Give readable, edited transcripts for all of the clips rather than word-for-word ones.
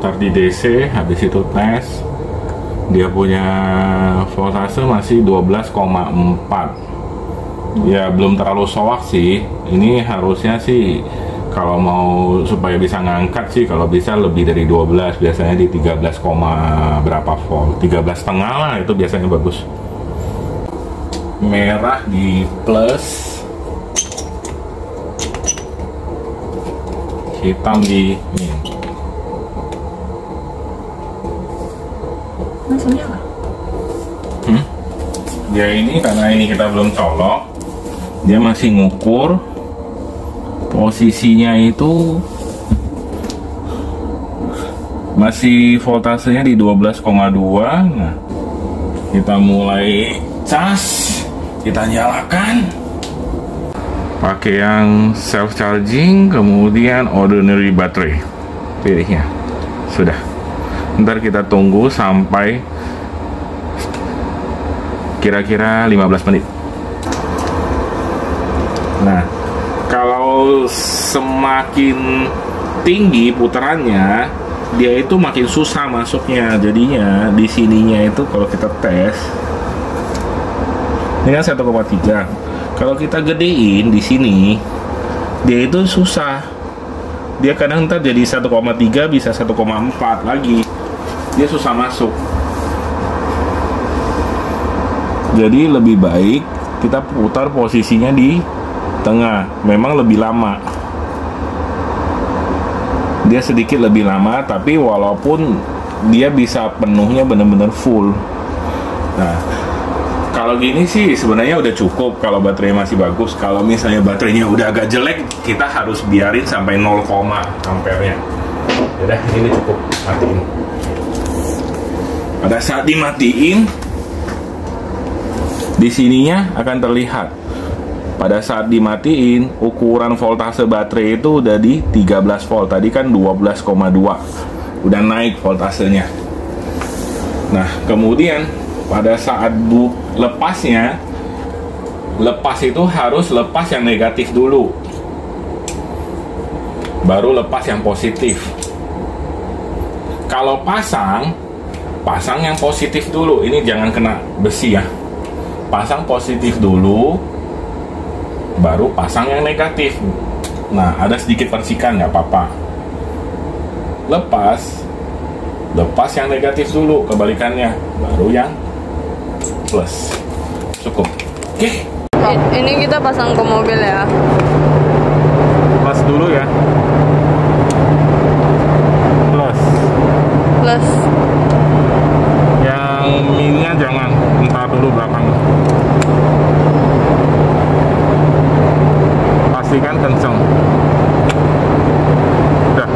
putar di DC, habis itu tes, dia punya voltase masih 12,4. Ya belum terlalu soak sih. Ini harusnya sih kalau mau supaya bisa ngangkat sih, kalau bisa lebih dari 12, biasanya di 13, berapa volt, 13,5 lah, itu biasanya bagus. Merah di plus, hitam di min. Langsung nyala? Ya ini karena ini kita belum colok, dia masih ngukur posisinya itu masih voltasenya di 12,2. Nah, kita mulai cas, kita nyalakan pakai yang self charging, kemudian ordinary baterai, pilihnya sudah. Ntar kita tunggu sampai kira-kira 15 menit. Nah, kalau semakin tinggi putarannya, dia itu makin susah masuknya. Jadinya di sininya itu kalau kita tes, ini kan 1,3. Kalau kita gedein di sini, dia itu susah. Dia kadang ntar jadi 1,3, bisa 1,4 lagi. Dia susah masuk. Jadi lebih baik kita putar posisinya di tengah. Memang lebih lama. Dia sedikit lebih lama, tapi walaupun dia bisa penuhnya benar-benar full. Nah, kalau gini sih sebenarnya udah cukup kalau baterainya masih bagus. Kalau misalnya baterainya udah agak jelek, kita harus biarin sampai 0, ampernya. Udah, ini cukup, matiin. Pada saat dimatiin, di sininya akan terlihat. Pada saat dimatiin, ukuran voltase baterai itu udah di 13 volt. Tadi kan 12,2. Udah naik voltasenya. Nah, kemudian pada saat lepasnya, lepas itu harus lepas yang negatif dulu, baru lepas yang positif. Kalau pasang yang positif dulu. Ini jangan kena besi ya. Pasang positif dulu, baru pasang yang negatif. Nah, ada sedikit percikan, nggak apa-apa. Lepas yang negatif dulu, kebalikannya, baru yang plus. Cukup. Oke. Ini kita pasang ke mobil ya. Plus dulu ya. Plus. Yang minnya jangan, entar dulu belakang. Pastikan kenceng. Udah.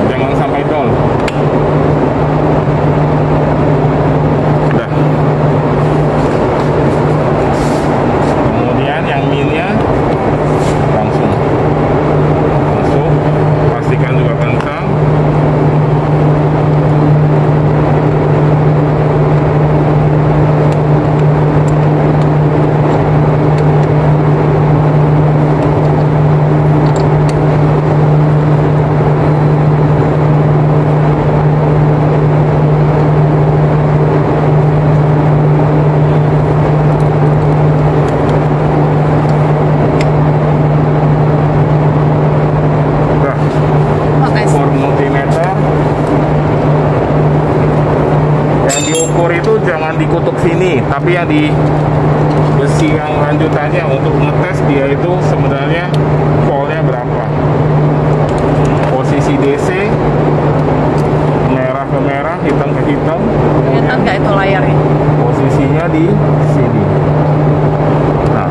Jangan sampai dol. Udah. Kemudian yang minnya langsung masuk. Pastikan juga kencang. Jangan dikutuk sini, tapi yang di besi yang lanjutannya untuk ngetes dia itu sebenarnya voltnya berapa. Posisi DC, merah ke merah, hitam ke hitam. Kelihatan nggak itu layarnya? Posisinya di sini. Nah,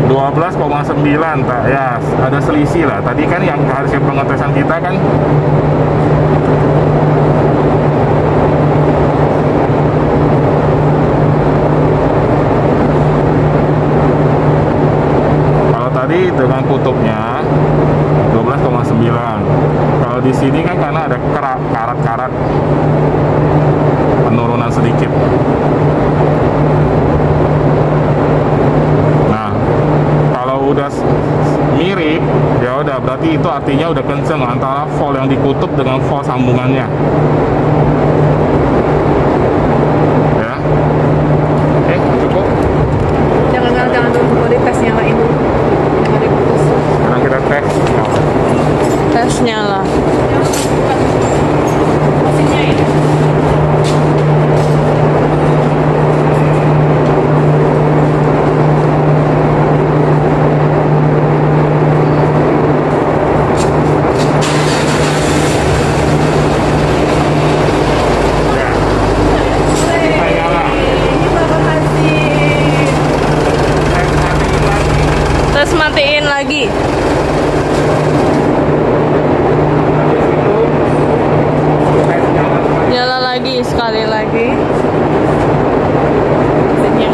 12,9 tak ya, ada selisih lah. Tadi kan yang hasil pengetesan kita kan tadi dengan kutubnya 12,9. Kalau di sini kan karena ada karat-karat. sedikit. Nah, kalau udah mirip, ya udah berarti itu artinya udah kenceng antara volt yang dikutub dengan volt sambungannya. Ya, cukup. Jangan dulu, mau dites nyalain dulu. Jangan diputus. Sekarang kita tes. Tes nyala. Mesinnya ini. Terus matiin lagi. Nyala lagi sekali lagi. Mesinnya